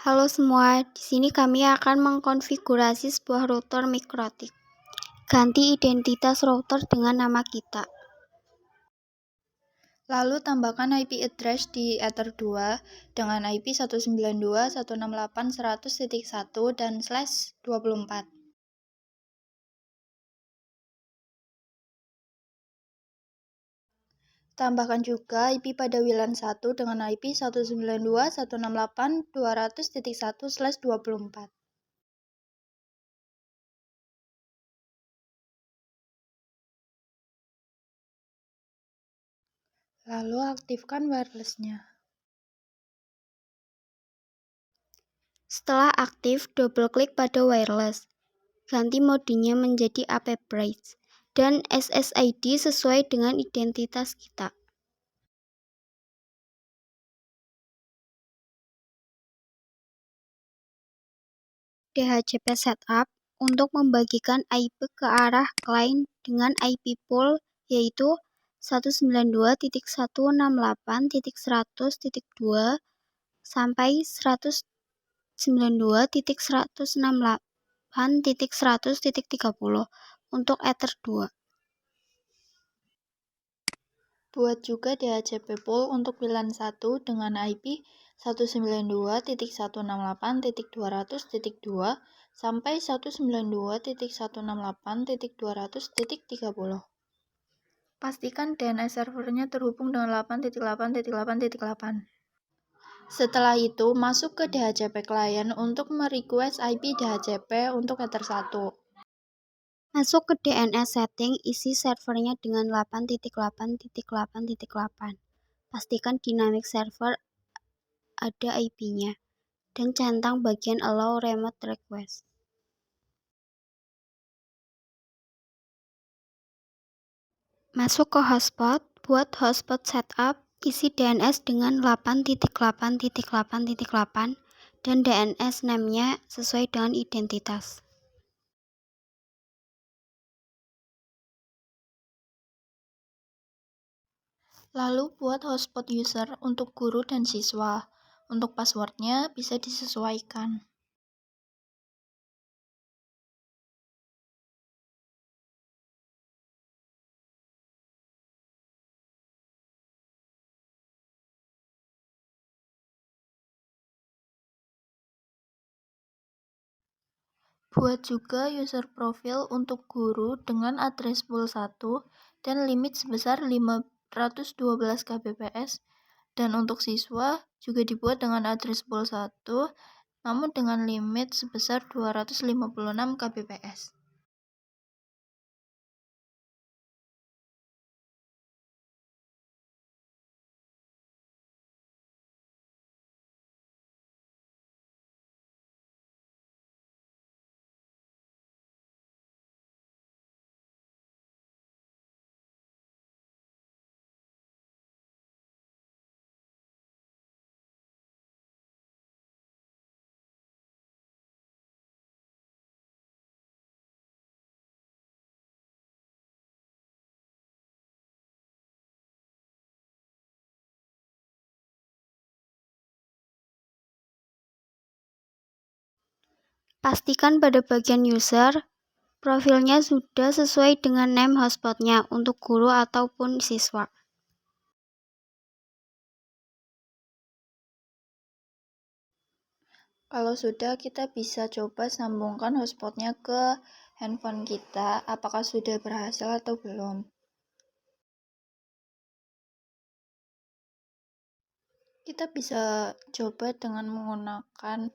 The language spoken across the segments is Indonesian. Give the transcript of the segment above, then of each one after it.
Halo semua, di sini kami akan mengkonfigurasi sebuah router mikrotik. Ganti identitas router dengan nama kita. Lalu tambahkan IP address di Ether 2 dengan IP 192.168.100.1 dan /24. Tambahkan juga IP pada WLAN 1 dengan IP 192.168.200.1/24. Lalu aktifkan wireless-nya. Setelah aktif, double-klik pada wireless. Ganti modenya menjadi AP Bridge dan SSID sesuai dengan identitas kita. DHCP Setup untuk membagikan IP ke arah klien dengan IP pool yaitu 192.168.100.2 sampai 192.168.100.30 untuk Ether 2. Buat juga DHCP pool untuk WLAN 1 dengan IP 192.168.200.2 sampai 192.168.200.30. Pastikan DNS servernya terhubung dengan 8.8.8.8. Setelah itu, masuk ke DHCP client untuk merequest IP DHCP untuk Ether 1. Masuk ke DNS setting, isi servernya dengan 8.8.8.8. Pastikan dynamic server ada IP-nya, dan centang bagian allow remote request. Masuk ke hotspot, buat hotspot setup, isi DNS dengan 8.8.8.8 dan DNS name-nya sesuai dengan identitas. Lalu buat hotspot user untuk guru dan siswa. Untuk passwordnya bisa disesuaikan. Buat juga user profile untuk guru dengan address pool 1 dan limit sebesar 512 kbps, dan untuk siswa juga dibuat dengan address pool 1 namun dengan limit sebesar 256 kbps. Pastikan pada bagian user, profilnya sudah sesuai dengan name hotspotnya untuk guru ataupun siswa. Kalau sudah, kita bisa coba sambungkan hotspotnya ke handphone kita, apakah sudah berhasil atau belum. Kita bisa coba dengan menggunakan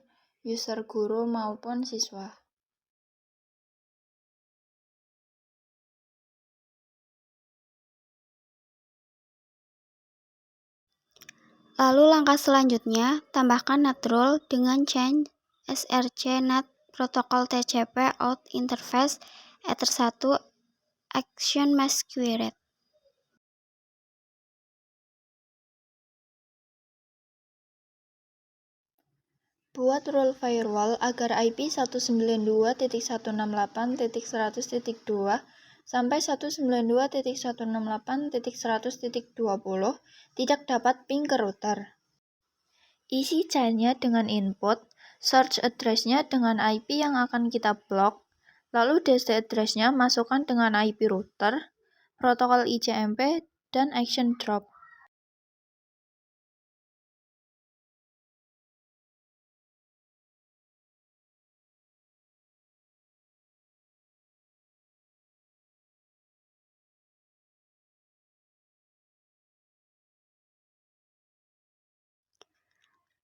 user guru maupun siswa. Lalu langkah selanjutnya, tambahkan NAT role dengan change src NAT protokol TCP out interface Ether 1 action masquerade. Buat role firewall agar IP 192.168.100.2 sampai 192.168.100.20 tidak dapat ping ke router. Isi chainnya dengan input Search address-nya dengan IP yang akan kita blok, lalu DST address-nya masukkan dengan IP router, protokol ICMP, dan action drop.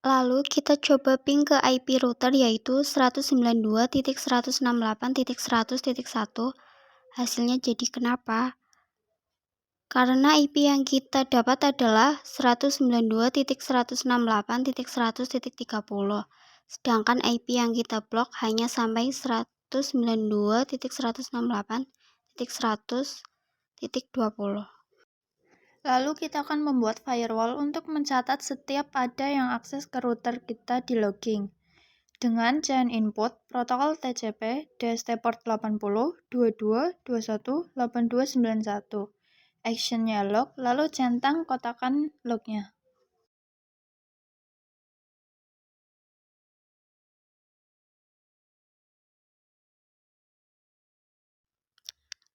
Lalu kita coba ping ke IP router yaitu 192.168.100.1. Hasilnya jadi kenapa? Karena IP yang kita dapat adalah 192.168.100.30, sedangkan IP yang kita blok hanya sampai 192.168.100.20. Lalu kita akan membuat firewall untuk mencatat setiap ada yang akses ke router kita di logging. Dengan chain input, protokol TCP, DST port 80, 22, 21, 8291. Actionnya log, lalu centang kotakan lognya.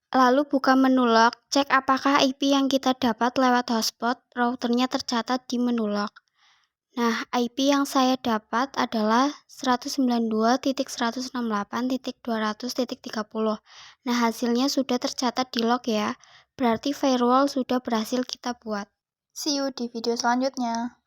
Lalu buka menu log, cek apakah IP yang kita dapat lewat hotspot routernya tercatat di menu log. Nah, IP yang saya dapat adalah 192.168.200.30. Nah, hasilnya sudah tercatat di log ya. Berarti firewall sudah berhasil kita buat. See you di video selanjutnya.